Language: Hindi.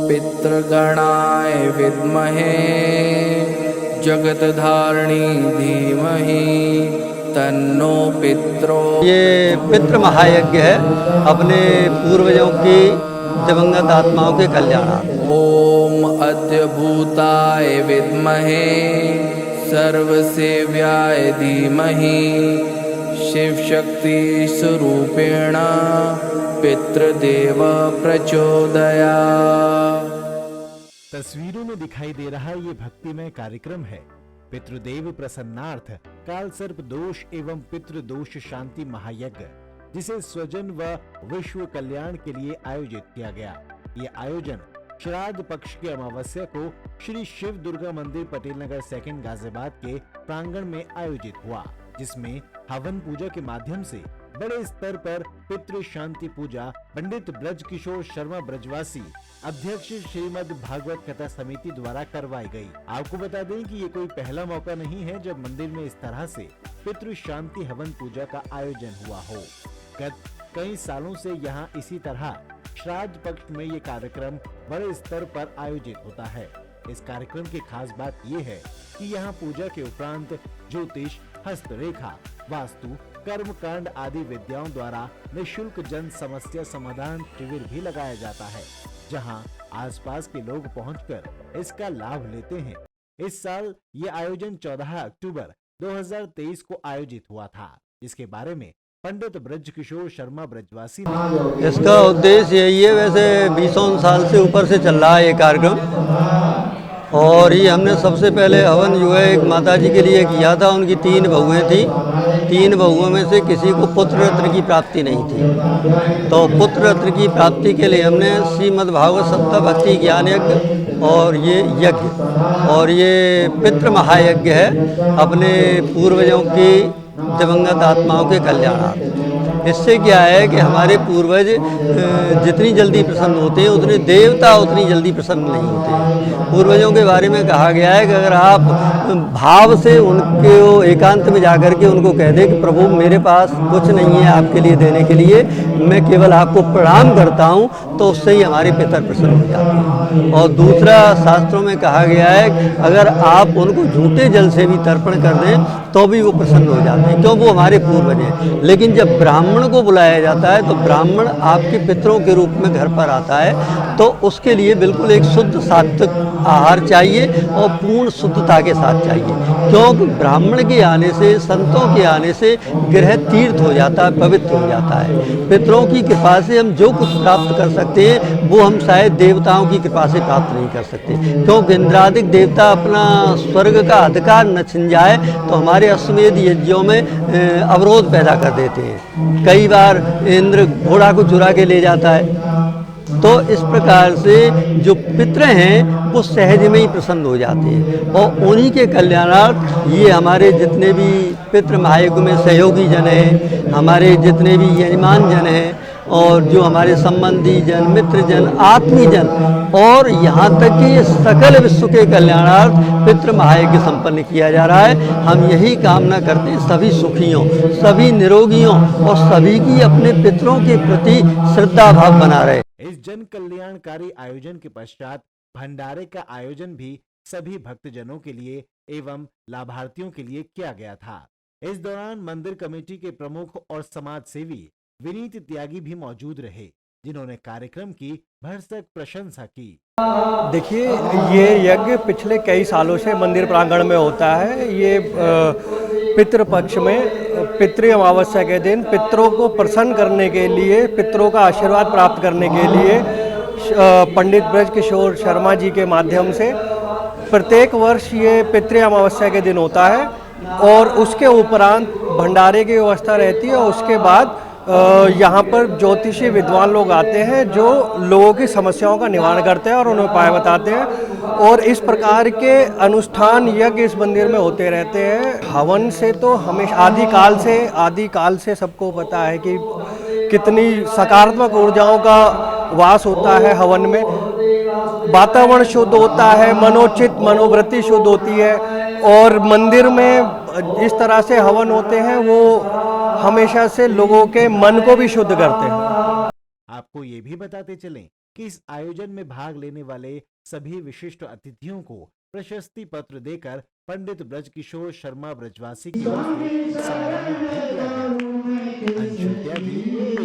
पितृगणाय विद्महे जगतधारिणी धीमहि तन्नो पितरो। ये पितृ महायज्ञ है अपने पूर्वजों की दिवंगत आत्माओं के कल्याणार्थ। ओम अद्यभूताय विद्महे सर्वसेव्याय धीमहि शिव शक्ति स्वरूपेण पितृदेव प्रचोदया। तस्वीरों में दिखाई दे रहा ये भक्तिमय कार्यक्रम है पितृदेव प्रसन्नार्थ काल सर्प दोष एवं पितृ दोष शांति महायज्ञ, जिसे स्वजन व विश्व कल्याण के लिए आयोजित किया गया। ये आयोजन श्राद्ध पक्ष की अमावस्या को श्री शिव दुर्गा मंदिर पटेल नगर सेकंड गाजियाबाद के प्रांगण में आयोजित हुआ, जिसमें हवन पूजा के माध्यम से बड़े स्तर पर पितृ शांति पूजा पंडित ब्रज किशोर शर्मा ब्रजवासी अध्यक्ष श्रीमद् भागवत कथा समिति द्वारा करवाई गई। आपको बता दें कि ये कोई पहला मौका नहीं है जब मंदिर में इस तरह से पितृ शांति हवन पूजा का आयोजन हुआ हो। गत कई सालों से यहाँ इसी तरह श्राद्ध पक्ष में ये कार्यक्रम बड़े स्तर पर आयोजित होता है। इस कार्यक्रम की खास बात ये है कि यहाँ पूजा के उपरांत ज्योतिष, हस्तरेखा, वास्तु, कर्म कांड आदि विद्याओं द्वारा निःशुल्क जन समस्या समाधान शिविर भी लगाया जाता है, जहां आसपास के लोग पहुंचकर इसका लाभ लेते हैं। इस साल ये आयोजन 14 अक्टूबर 2023 को आयोजित हुआ था, जिसके बारे में पंडित ब्रज किशोर शर्मा ब्रजवासी ने इसका उद्देश्य यही है, वैसे 20 साल से ऊपर से चल रहा है ये कार्यक्रम। और ये हमने सबसे पहले हवन जो है एक माताजी के लिए किया था। उनकी 3 बहुएं थी। 3 बहुओं में से किसी को पुत्र रत्न की प्राप्ति नहीं थी, तो पुत्र रत्न की प्राप्ति के लिए हमने श्रीमद् भागवत सप्ताह भक्ति ज्ञान यज्ञ और ये यज्ञ और ये पितृ महायज्ञ है अपने पूर्वजों की दिवंगत आत्माओं के कल्याणार्थ। इससे क्या है कि हमारे पूर्वज जितनी जल्दी प्रसन्न होते हैं उतने देवता उतनी जल्दी प्रसन्न नहीं होते हैं। पूर्वजों के बारे में कहा गया है कि अगर आप भाव से उनके एकांत में जाकर के उनको कह दें कि प्रभु मेरे पास कुछ नहीं है आपके लिए देने के लिए, मैं केवल आपको प्रणाम करता हूँ, तो उससे ही हमारे पितर प्रसन्न हो जाते हैं। और दूसरा, शास्त्रों में कहा गया है अगर आप उनको झूठे जल से भी तर्पण कर दें तो भी वो प्रसन्न हो जाते हैं, क्यों? वो हमारे पूर्वज हैं। लेकिन जब ब्राह्मण को बुलाया जाता है तो ब्राह्मण आपके पितरों के रूप में घर पर आता है, तो उसके लिए बिल्कुल एक शुद्ध सात्विक आहार चाहिए और पूर्ण शुद्धता के साथ चाहिए, क्योंकि ब्राह्मण के आने से, संतों के आने से गृह तीर्थ हो जाता है, पवित्र हो जाता है। पितरों की कृपा से हम जो कुछ प्राप्त कर सकते हैं वो हम शायद देवताओं की कृपा से प्राप्त नहीं कर सकते, क्योंकि इंद्रादिक देवता अपना स्वर्ग का अधिकार न छिन जाए तो हमारे अश्वमेध यज्ञों में अवरोध पैदा कर देते हैं। कई बार इंद्र घोड़ा को चुरा के ले जाता है। तो इस प्रकार से जो पितृ हैं वो सहज में ही प्रसन्न हो जाते हैं, और उन्हीं के कल्याणार्थ ये हमारे जितने भी पितृ महायज्ञ में सहयोगी जन हैं, हमारे जितने भी यजमान जन हैं, और जो हमारे संबंधी जन, मित्र जन, आत्मीय जन, और यहाँ तक कि ये सकल विश्व के कल्याणार्थ पितृ महायज्ञ संपन्न किया जा रहा है। हम यही कामना करते हैं सभी सुखियों, सभी निरोगियों और सभी की अपने पितरों के प्रति श्रद्धा भाव बना रहे। इस जन कल्याणकारी आयोजन के पश्चात भंडारे का आयोजन भी सभी भक्तजनों के लिए एवं लाभार्थियों के लिए किया गया था। इस दौरान मंदिर कमेटी के प्रमुख और समाज सेवी विनीत त्यागी भी मौजूद रहे, जिन्होंने कार्यक्रम की भरसक प्रशंसा की। देखिए, ये यज्ञ पिछले कई सालों से मंदिर प्रांगण में होता है। ये पितृ पक्ष में पितृ अमावस्या के दिन पितरों को प्रसन्न करने के लिए, पितरों का आशीर्वाद प्राप्त करने के लिए पंडित ब्रज किशोर शर्मा जी के माध्यम से प्रत्येक वर्ष ये पितृ अमावस्या के दिन होता है, और उसके उपरांत भंडारे की व्यवस्था रहती है। और उसके बाद यहाँ पर ज्योतिषी विद्वान लोग आते हैं जो लोगों की समस्याओं का निवारण करते हैं और उन्हें उपाय बताते हैं, और इस प्रकार के अनुष्ठान यज्ञ इस मंदिर में होते रहते हैं। हवन से तो हमेशा आदिकाल से सबको पता है कि कितनी सकारात्मक ऊर्जाओं का वास होता है हवन में। वातावरण शुद्ध होता है, मनोचित मनोवृत्ति शुद्ध होती है, और मंदिर में इस तरह से हवन होते हैं वो हमेशा से लोगों के मन को भी शुद्ध करते हैं। आपको ये भी बताते चलें कि इस आयोजन में भाग लेने वाले सभी विशिष्ट अतिथियों को प्रशस्ति पत्र देकर पंडित ब्रजकिशोर शर्मा ब्रजवासी की ओर से सम्मानित भी किया गया। अंशुल त्यागी,